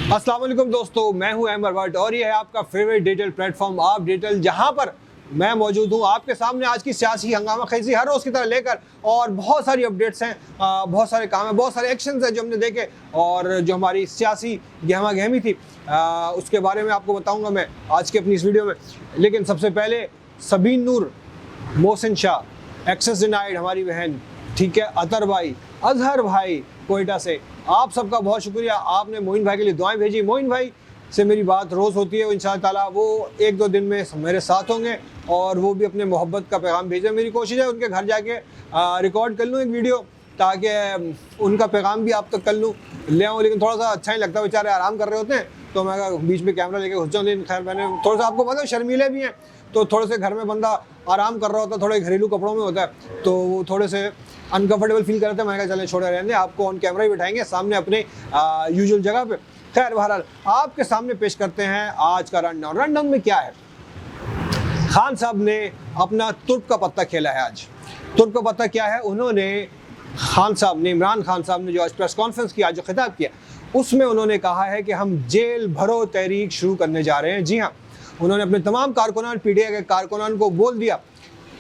अस्सलाम वालेकुम दोस्तों, मैं हूं अहमद भट्ट और ये है आपका फेवरेट डिजिटल प्लेटफॉर्म आप डिजिटल, जहां पर मैं मौजूद हूं आपके सामने आज की सियासी हंगामा खेजी हर रोज़ की तरह लेकर। और बहुत सारी अपडेट्स हैं, बहुत सारे काम हैं, बहुत सारे एक्शंस हैं जो हमने देखे और जो हमारी सियासी गहमा गहमी थी उसके बारे में आपको बताऊंगा मैं आज की अपनी इस वीडियो में। लेकिन सबसे पहले सबीन नूर, मोहसिन शाह, एक्सेस डिनाइड हमारी बहन, ठीक है, अतर भाई, अजहर भाई कोयटा से, आप सबका बहुत शुक्रिया। आपने मोइन भाई के लिए दुआएं भेजी। मोइन भाई से मेरी बात रोज़ होती है, इंशाअल्लाह ताला वो एक दो दिन में मेरे साथ होंगे और वो भी अपने मोहब्बत का पैगाम भेजें। मेरी कोशिश है उनके घर जाके रिकॉर्ड कर लूँ एक वीडियो, ताकि उनका पैगाम भी आप तक कर लूँ ले आऊँ। लेकिन थोड़ा सा अच्छा ही लगता है, बेचारे आराम कर रहे होते हैं तो मैं बीच में कैमरा लेके घुस जाऊँ। लेकिन खैर मैंने थोड़ा सा, आपको पता है शर्मीले भी हैं तो थोड़े से घर में बंदा आराम कर रहा होता है, थोड़े घरेलू कपड़ों में होता है तो वो थोड़े से अनकंफर्टेबल फील करते हैं। मैंने कहा चले छोड़े रहने, आपको ऑन कैमरा ही बिठाएंगे सामने अपने यूजुअल जगह पे। खैर बहरहाल आपके सामने पेश करते हैं आज का रनडाउन। रनडाउन में क्या है, खान साहब ने अपना तुर्क का पत्ता खेला है। आज तुर्क का पत्ता क्या है, उन्होंने खान साहब ने, इमरान खान साहब ने जो आज प्रेस कॉन्फ्रेंस किया, जो खिताब किया, उसमें उन्होंने कहा है कि हम जेल भरो तहरीक शुरू करने जा रहे हैं। जी हाँ, उन्होंने अपने तमाम कारकुनान, पीडीआई के कारकुनान को बोल दिया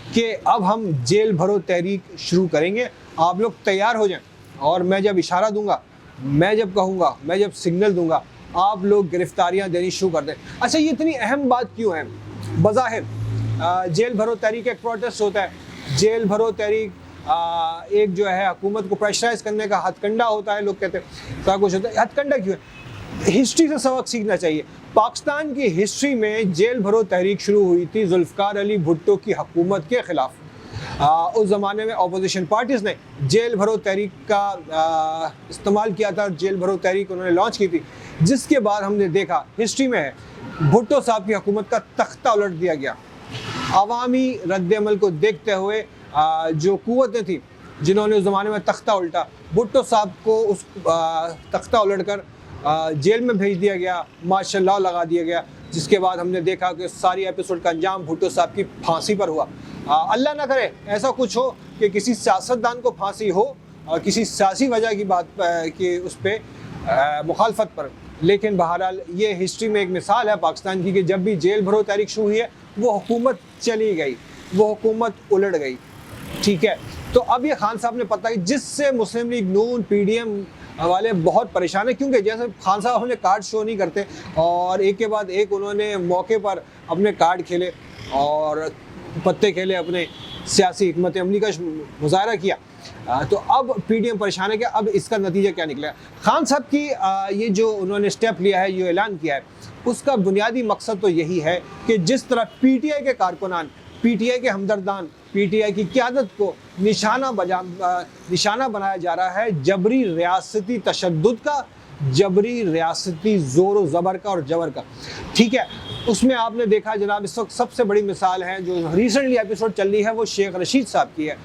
कि अब हम जेल भरो तहरीक शुरू करेंगे, आप लोग तैयार हो जाएं और मैं जब इशारा दूंगा, मैं जब कहूँगा, मैं जब सिग्नल दूंगा, आप लोग गिरफ्तारियां देनी शुरू कर दें। अच्छा, ये इतनी अहम बात क्यों है? बज़ाहिर जेल भरो तहरीक एक प्रोटेस्ट होता है, जेल भरो तहरीक एक जो है हुकूमत को प्रेशराइज करने का हथकंडा होता है, लोग कहते हैं क्या कुछ होता है। हथकंडा क्यों है? हिस्ट्री से सबक सीखना चाहिए। पाकिस्तान की हिस्ट्री में जेल भरो तहरीक शुरू हुई थी जुल्फ़िकार अली भुट्टो की हुकूमत के ख़िलाफ़। उस ज़माने में अपोजिशन पार्टीज़ ने जेल भरो तहरीक का इस्तेमाल किया था, जेल भरो तहरीक उन्होंने लॉन्च की थी, जिसके बाद हमने देखा हिस्ट्री में है भुट्टो साहब की हुकूमत का तख्ता उलट दिया गया। अवामी रद्द-ए-अमल को देखते हुए जो कुव्वतें थी जिन्होंने उस ज़माने में तख्ता उल्टा, भुट्टो साहब को उस तख्ता उलट कर जेल में भेज दिया गया, माशाल्लाह लगा दिया गया, जिसके बाद हमने देखा कि सारी एपिसोड का अंजाम भुट्टो साहब की फांसी पर हुआ। अल्लाह ना करे ऐसा कुछ हो कि किसी सियासतदान को फांसी हो और किसी सियासी वजह की बात कि उस पर मुखालफत पर। लेकिन बहरहाल ये हिस्ट्री में एक मिसाल है पाकिस्तान की कि जब भी जेल भरो तहरीक शुरू हुई है वो हुकूमत चली गई, वो हुकूमत उलट गई, ठीक है। तो अब ये खान साहब ने पता कि जिससे मुस्लिम लीग नून, पीडीएम वाले बहुत परेशान है, क्योंकि जैसे खान साहब अपने कार्ड शो नहीं करते और एक के बाद एक उन्होंने मौके पर अपने कार्ड खेले और पत्ते खेले, अपने सियासी हिकमत अमली का मुजाहरा किया। तो अब पीडीएम परेशान है कि अब इसका नतीजा क्या निकलेगा। खान साहब की ये जो उन्होंने स्टेप लिया है, ये ऐलान किया है, उसका बुनियादी मकसद तो यही है कि जिस तरह पीटीआई के कारकुनान, पीटीआई के हमदर्दान, पीटीआई की क़यादत को निशाना बनाया जा रहा है जबरी रियासती तशद्दुद का, जबरी रियासती ज़ोर ज़बर का और जबर का, ठीक है। उसमें आपने देखा जनाब, इस वक्त सबसे बड़ी मिसाल है जो रिसेंटली एपिसोड चल रही है, वो शेख रशीद साहब की है।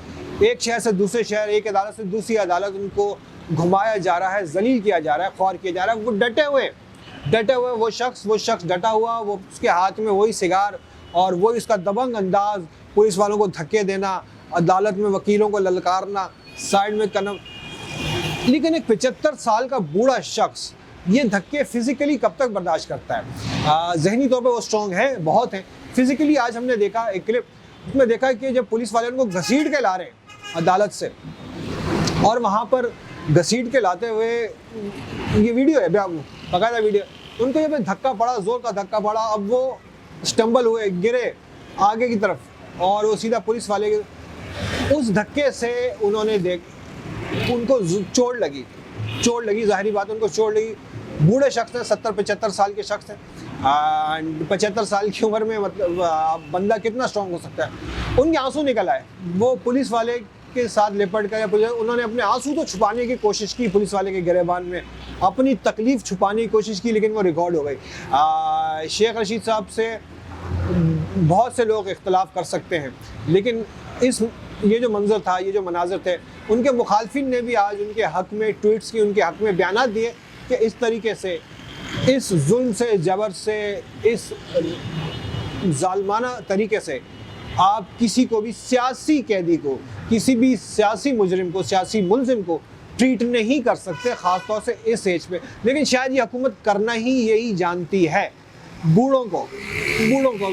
एक शहर से दूसरे शहर, एक अदालत से दूसरी अदालत उनको घुमाया जा रहा है, जलील किया जा रहा है, ख्वार किया जा रहा है। वो डटे हुए वो शख्स डटा हुआ, वो उसके हाथ में वही सिगार और वही उसका दबंग अंदाज, पुलिस वालों को धक्के देना, अदालत में वकीलों को ललकारना, साइड में करना। लेकिन एक 75 साल का बूढ़ा शख्स ये धक्के फिजिकली कब तक बर्दाश्त करता है? जहनी तौर पे वो स्ट्रॉन्ग है, बहुत है, फिजिकली आज हमने देखा एक क्लिप, उसमें देखा कि जब पुलिस वाले उनको घसीट के ला रहे हैं अदालत से और वहाँ पर घसीट के लाते हुए, ये वीडियो है बाकायदा वीडियो, उनको जब धक्का पड़ा, जोर का धक्का पड़ा, अब वो स्टम्बल हुए, गिरे आगे की तरफ और वो सीधा पुलिस वाले के उस धक्के से उन्होंने उनको चोट लगी, जाहिर बात है उनको चोट लगी। बूढ़े शख्स हैं, 70-75 साल के शख्स हैं, 75 साल की उम्र में मतलब बंदा कितना स्ट्रॉन्ग हो सकता है। उनके आंसू निकल आए, वो पुलिस वाले के साथ लिपट कर उन्होंने अपने आंसू तो छुपाने की कोशिश की, पुलिस वाले के गिरेबान में अपनी तकलीफ़ छुपाने की कोशिश की, लेकिन वो रिकॉर्ड हो गई। शेख रशीद साहब से बहुत से लोग इख्तलाफ कर सकते हैं, लेकिन ये जो मंजर था, ये जो मनाजर थे, उनके मुखालफिन ने भी आज उनके हक़ में ट्वीट्स की, उनके हक़ में बयानात दिए कि इस तरीके से, इस जुल्म से, जबर से, इस जालमाना तरीके से आप किसी को भी सियासी कैदी को, किसी भी सियासी मुजरिम को, सियासी मुलजिम को ट्रीट नहीं कर सकते, ख़ासतौर से इस एज पे। लेकिन शायद ये हुकूमत करना ही यही जानती है। बूढ़ों को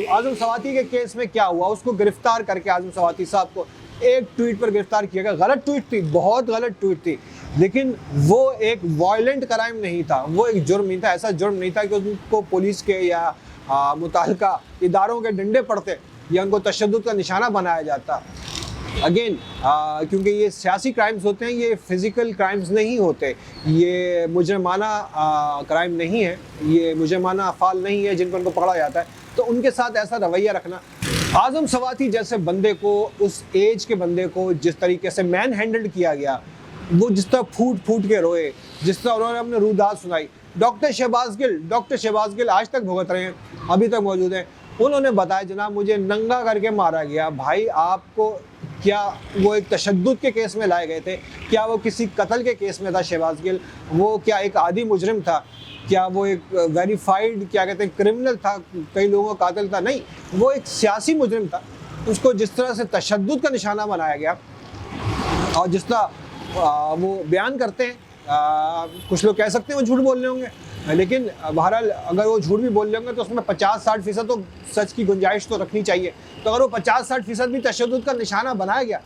आज़म सवाती के केस में क्या हुआ, उसको गिरफ्तार करके आज़म सवाती साहब को एक ट्वीट पर गिरफ्तार किया गया। गलत ट्वीट थी, बहुत गलत ट्वीट थी, लेकिन वो एक वायलेंट क्राइम नहीं था, वो एक जुर्म नहीं था। ऐसा जुर्म नहीं था कि उनको पुलिस के या मुताल्लिका इदारों के डंडे पड़ते या उनको तशद्दुद का निशाना बनाया जाता। अगेन क्योंकि ये सियासी क्राइम्स होते हैं, ये फिज़िकल क्राइम्स नहीं होते, ये मुजरमाना क्राइम नहीं है, ये मुजरमाना अफ़ाल नहीं है जिनको उनको पकड़ा जाता है। तो उनके साथ ऐसा रवैया रखना, आज़म सवाती जैसे बंदे को, उस एज के बंदे को जिस तरीके से मैन हैंडल्ड किया गया, वो जिस तरह फूट के रोए, जिस तरह उन्होंने अपने रूदाद सुनाई। डॉक्टर शहबाज गिल आज तक भुगत रहे हैं, अभी तक मौजूद हैं। उन्होंने बताया जनाब मुझे नंगा करके मारा गया। भाई आपको क्या वो एक तशद्दुद के केस में लाए गए थे? क्या वो किसी कत्ल के केस में था शहबाज गिल? वो क्या एक आदी मुजरिम था? क्या वो एक वेरीफाइड क्या कहते हैं क्रिमिनल था, कई लोगों का कातिल था? नहीं, वो एक सियासी मुजरिम था। उसको जिस तरह से तशद्दुद का निशाना बनाया गया और जिस तरह वो बयान करते हैं, कुछ लोग कह सकते हैं वो झूठ बोल रहे होंगे, लेकिन बहरहाल अगर वो झूठ भी बोल रहे होंगे तो उसमें 50-60% तो सच की गुंजाइश तो रखनी चाहिए। तो अगर वो 50-60% भी तशद्दुद का निशाना बनाया गया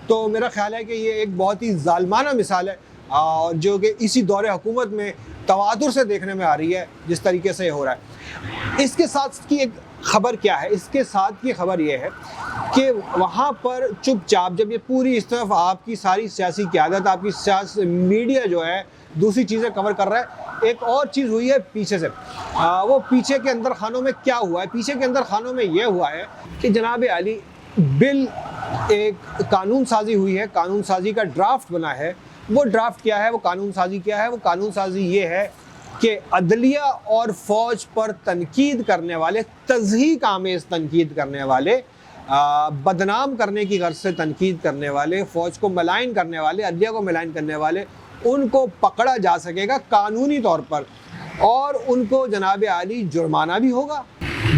तो मेरा ख्याल है कि ये एक बहुत ही जालिमाना मिसाल है, और जो कि इसी दौरे हुकूमत में तवातुर से देखने में आ रही है जिस तरीके से हो रहा है। इसके साथ की एक खबर क्या है? इसके साथ की खबर ये है कि वहाँ पर चुपचाप जब ये पूरी इस तरफ आपकी सारी सियासी क़यादत, आपकी सियासी मीडिया जो है दूसरी चीज़ें कवर कर रहा है, एक और चीज़ हुई है पीछे से। वो पीछे के अंदर खानों में क्या हुआ है? पीछे के अंदर खानों में ये हुआ है कि जनाब आली बिल एक कानून साजी हुई है, कानून साजी का ड्राफ्ट बना है। वो ड्राफ्ट क्या है, वो कानून साजी क्या है? वो कानून साजी ये है कि अदलिया और फ़ौज पर तनकीद करने वाले, तज़हीक आमेज़ तनकीद करने वाले, बदनाम करने की गर्ज से तनकीद करने वाले, फ़ौज को मलाइन करने वाले, अदलिया को मलाइन करने वाले, उनको पकड़ा जा सकेगा कानूनी तौर पर, और उनको जनाब आली जुर्माना भी होगा।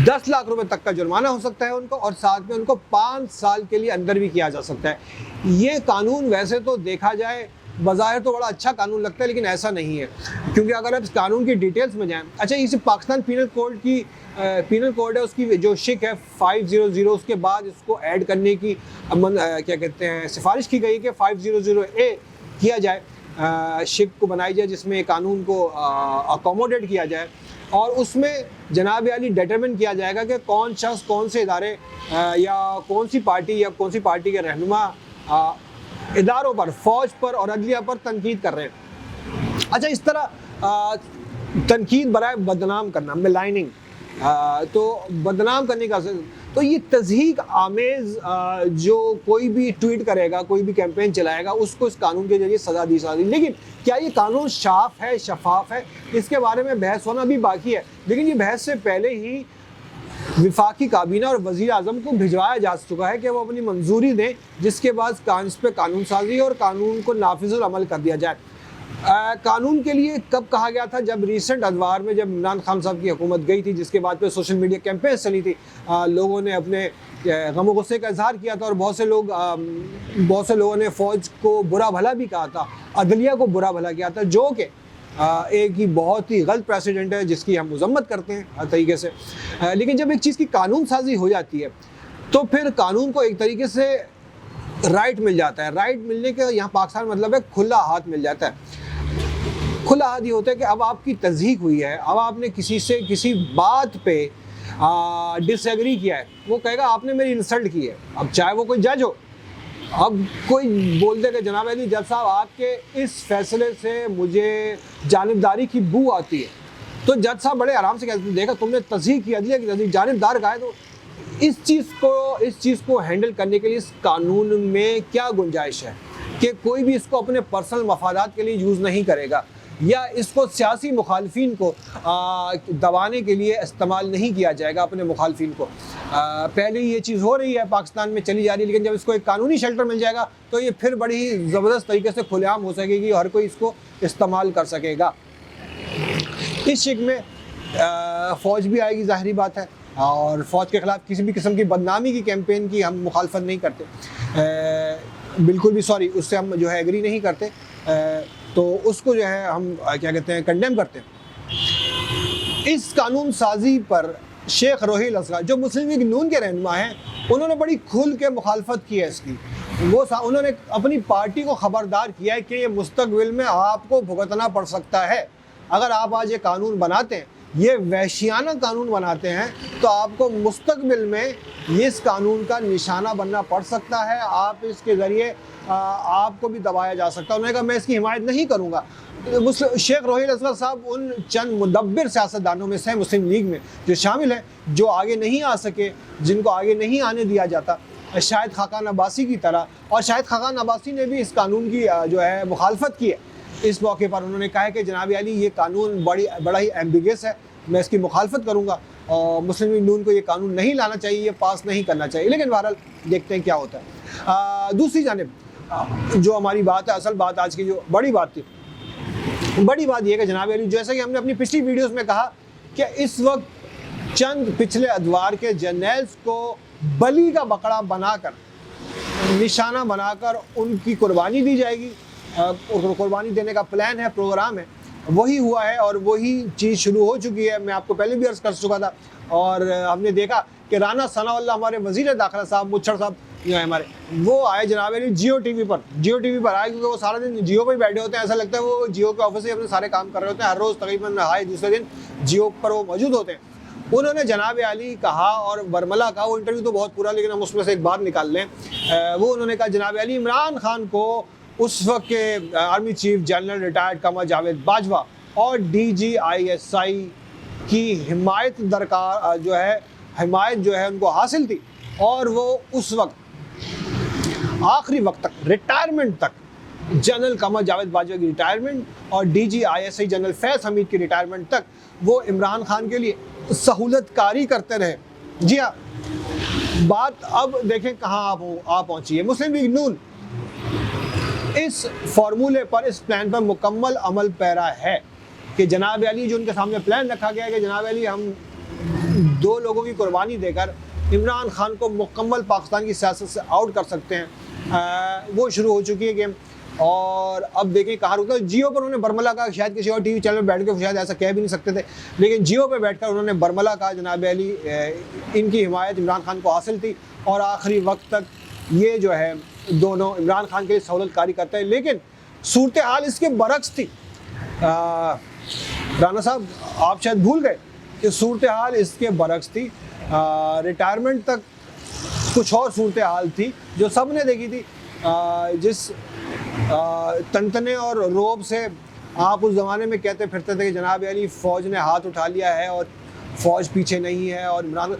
10 लाख रुपए तक का जुर्माना हो सकता है उनको, और साथ में उनको 5 साल के लिए अंदर भी किया जा सकता है। ये कानून वैसे तो देखा जाए बज़ाहिर तो बड़ा अच्छा कानून लगता है, लेकिन ऐसा नहीं है, क्योंकि अगर आप इस कानून की डिटेल्स में जाएं, अच्छा इसे पाकिस्तान पीनल कोड की पीनल कोड है, उसकी जो शिक है 500, उसके बाद इसको ऐड करने की क्या कहते हैं सिफारिश की गई कि 500A किया जाए, शिक को बनाई जाए जिसमें कानून को अकोमोडेट किया जाए, और उसमें जनाब आली डिटरमिन किया जाएगा कि कौन शख्स कौन से इदारे या कौन सी पार्टी के रहनुमा इदारों पर, फ़ौज पर और अदलिया पर तनकीद कर रहे हैं। अच्छा, इस तरह तनकीद बराए बदनाम करना, मिलाइनिंग, तो बदनाम करने का, तो ये तज़हीक आमेज़ जो कोई भी ट्वीट करेगा, कोई भी कैंपेन चलाएगा, उसको इस कानून के जरिए सज़ा दी जाती। लेकिन क्या ये कानून साफ है, शफाफ है? इसके बारे में बहस होना भी बाकी है। लेकिन ये बहस से पहले ही विफाकी काबीना और वज़ीर आज़म को भिजवाया जा चुका है कि वो अपनी मंजूरी दें, जिसके बाद इस पर कानून साजी और कानून को नाफिज़ुल अमल कर दिया जाए। कानून के लिए कब कहा गया था? जब रिसेंट अदवार में जब इमरान खान साहब की हुकूमत गई थी, जिसके बाद पे सोशल मीडिया कैंपेन चली थी, लोगों ने अपने गम गुस्से का इजहार किया था, और बहुत से लोगों ने फ़ौज को बुरा भला भी कहा था, अदलिया को बुरा भला किया था, जो कि एक ही बहुत ही गलत प्रेसिडेंट है जिसकी हम मजम्मत करते हैं हर तरीके से। लेकिन जब एक चीज़ की कानून साजी हो जाती है तो फिर कानून को एक तरीके से राइट मिल जाता है। राइट मिलने के यहाँ पाकिस्तान मतलब है खुला हाथ मिल जाता है। खुला हाथ ये होता है कि अब आपकी तज़हीक हुई है, अब आपने किसी से किसी बात पे डिसएग्री किया है, वो कहेगा आपने मेरी इंसल्ट की है। अब चाहे वो कोई जज हो, अब कोई बोल दे कि जनाब अली जज साहब आपके इस फैसले से मुझे जानिबदारी की बू आती है, तो जज साहब बड़े आराम से कहते हैं देखा तुमने तज़हीक की, अदलिया की तज़हीक, जानिबदार कहा है। तो इस चीज़ को हैंडल करने के लिए इस कानून में क्या गुंजाइश है कि कोई भी इसको अपने पर्सनल मफादात के लिए यूज़ नहीं करेगा, या इसको सियासी मुखालफिन को दबाने के लिए इस्तेमाल नहीं किया जाएगा अपने मुखालफिन को। पहले ही ये चीज़ हो रही है, पाकिस्तान में चली जा रही है, लेकिन जब इसको एक कानूनी शेल्टर मिल जाएगा तो ये फिर बड़ी ही ज़बरदस्त तरीके से खुलेआम हो सकेगी, हर कोई इसको इस्तेमाल कर सकेगा। इस शिक में फ़ौज भी आएगी, ज़ाहिरी बात है, और फ़ौज के ख़िलाफ़ किसी भी किस्म की बदनामी की कैंपेन की हम मुखालफत नहीं करते, बिल्कुल भी, सॉरी, उससे हम जो है एग्री नहीं करते। तो उसको जो है हम क्या कहते हैं कंडेम करते हैं। इस कानून साजी पर शेख रोहिल असगर जो मुस्लिम लीग नून के रहनुमा हैं, उन्होंने बड़ी खुल के मुखालफत की है इसकी। उन्होंने अपनी पार्टी को खबरदार किया है कि ये मुस्तकबिल में आपको भुगतना पड़ सकता है। अगर आप आज ये कानून बनाते हैं, ये वहशियाना कानून बनाते हैं, तो आपको मुस्तकबिल में इस कानून का निशाना बनना पड़ सकता है। आप इसके ज़रिए आपको भी दबाया जा सकता है। उन्होंने कहा मैं इसकी हिमायत नहीं करूँगा। शेख रोहिल असगर साहब उन चंद मुदब्बिर सियासतदानों में से मुस्लिम लीग में जो शामिल हैं, जो आगे नहीं आ सके, जिनको आगे नहीं आने दिया जाता, शाहिद खाकान अब्बासी की तरह। और शाहिद खाकान अब्बासी ने भी इस कानून की जो है मुखालफत की है। इस मौके पर उन्होंने कहा है कि जनाब अली ये कानून बड़ा ही एम्बिगस है, मैं इसकी मुखालफत करूँगा और मुस्लिम लीग नून को ये कानून नहीं लाना चाहिए, ये पास नहीं करना चाहिए। लेकिन बहरहाल देखते हैं क्या होता है। दूसरी जानिब जो हमारी बात है, असल बात आज की जो बड़ी बात थी, बड़ी बात यह है कि जनाब अली, जैसा कि हमने अपनी पिछली वीडियोस में कहा कि इस वक्त चंद पिछले अदवार के जर्नल्स को बली का बकरा बनाकर, निशाना बनाकर उनकी कुर्बानी दी जाएगी। कुर्बानी देने का प्लान है, प्रोग्राम है, वही हुआ है और वही चीज़ शुरू हो चुकी है। मैं आपको पहले भी अर्ज़ कर चुका था और हमने देखा कि राना सनाउल्लाह हमारे वज़ीर दाखिला साहब, मुच्छर साहब जो है हमारे, वो आए जनाब अली जियो टीवी पर आए, क्योंकि वो सारा दिन जियो पर ही बैठे होते हैं। ऐसा लगता है वो जियो के ऑफिस से अपने सारे काम कर रहे होते हैं। हर रोज़ तकरीबन आए दूसरे दिन जियो पर वो मौजूद होते हैं। उन्होंने जनाब अली कहा, और बरमला का वो इंटरव्यू तो बहुत पूरा, लेकिन हम उसमें से एक बात निकाल लें। वो उन्होंने कहा जनाब अली इमरान खान को उस वक्त के army chief general retired Qamar Javed Bajwa और DGISI की हिमायत दरकार जो है, हिमायत जो है उनको हासिल थी। और वो उस वक्त आखिरी वक्त तक, रिटायरमेंट तक, जनरल कमर जावेद बाजवा की रिटायरमेंट और DGISI जनरल फैज़ हमीद की रिटायरमेंट तक वो इमरान खान के लिए सहूलतकारी करते रहे। जी हाँ, बात अब देखें कहाँ आप पहुँची है। मुस्लिम लीग नून इस फार्मूले पर, इस प्लान पर मुकम्मल अमल पैरा है कि जनाब अली जो उनके सामने प्लान रखा गया है कि जनाब अली हम 2 लोगों की कुर्बानी देकर इमरान खान को मुकम्मल पाकिस्तान की सियासत से आउट कर सकते हैं, वो शुरू हो चुकी है गेम। और अब देखें कहाँ रुकता है। जियो पर उन्होंने बरमला का, शायद किसी और टीवी चैनल पर बैठ के शायद ऐसा कह भी नहीं सकते थे, लेकिन जियो पर बैठकर उन्होंने बरमला का जनाब अली इनकी हिमायत इमरान खान को हासिल थी और आखिरी वक्त तक ये जो है दोनों इमरान खान के लिए सहूलतकारी करते हैं। लेकिन सूरत हाल इसके बरक्स थी। राना साहब आप शायद भूल गए कि सूरत हाल इसके बरक्स थी। रिटायरमेंट तक कुछ और सूरत हाल थी जो सब ने देखी थी। जिस तनतने और रोब से आप उस ज़माने में कहते फिरते थे कि जनाब अली फ़ौज ने हाथ उठा लिया है और फ़ौज पीछे नहीं है और इमरान,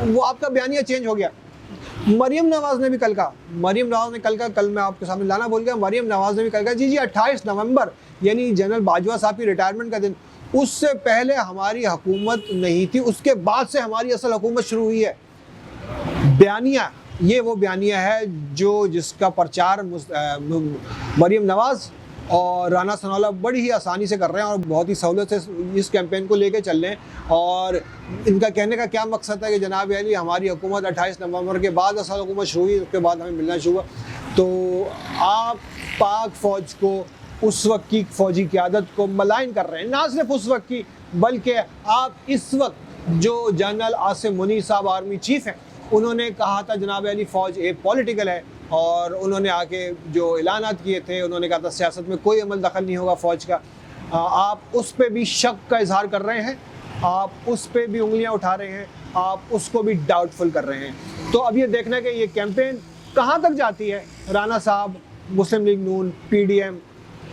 वो आपका बयानिया चेंज हो गया। मरियम नवाज़ ने भी कल कहा, कल मैं आपके सामने लाना भूल गया, मरियम नवाज़ ने भी कल कहा जी 28 नवंबर यानी जनरल बाजवा साहब की रिटायरमेंट का दिन, उससे पहले हमारी हुकूमत नहीं थी, उसके बाद से हमारी असल हुकूमत शुरू हुई है। बयानिया, ये वो बयानिया है जिसका प्रचार मरियम नवाज़ और राना सनाउल्लाह बड़ी ही आसानी से कर रहे हैं और बहुत ही सहूलत से इस कैंपेन को लेके चल रहे हैं। और इनका कहने का क्या मकसद है कि जनाब अली हमारी हुकूमत 28 नवंबर के बाद असल हुकूमत शुरू हुई, उसके बाद हमें मिलना शुरू हुआ। तो आप पाक फ़ौज को, उस वक्त की फ़ौजी क़यादत को मलाइन कर रहे हैं, ना सिर्फ उस वक्त की बल्कि आप इस वक्त जो जनरल आसिम मुनीर साहब आर्मी चीफ़ हैं, उन्होंने कहा था जनाब अली फ़ौज एक पॉलिटिकल है और उन्होंने आके जो ऐलानात किए थे, उन्होंने कहा था सियासत में कोई अमल दखल नहीं होगा फ़ौज का। आप उस पर भी शक का इजहार कर रहे हैं, आप उस पर भी उंगलियां उठा रहे हैं, आप उसको भी डाउटफुल कर रहे हैं। तो अब ये देखना है कि ये कैंपेन कहाँ तक जाती है। राना साहब, मुस्लिम लीग नून, PDM,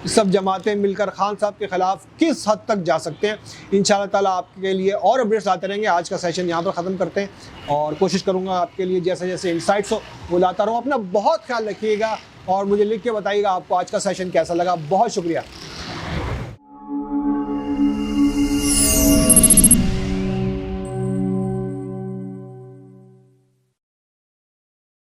सब जमातें मिलकर खान साहब के ख़िलाफ़ किस हद तक जा सकते हैं। इंशाअल्लाह ताला आपके लिए और अपडेट्स आते रहेंगे। आज का सेशन यहाँ पर ख़त्म करते हैं और कोशिश करूँगा आपके लिए जैसे जैसे इंसाइट्स हो वो लाता रहूँ। अपना बहुत ख्याल रखिएगा और मुझे लिख के बताइएगा आपको आज का सेशन कैसा लगा। बहुत शुक्रिया।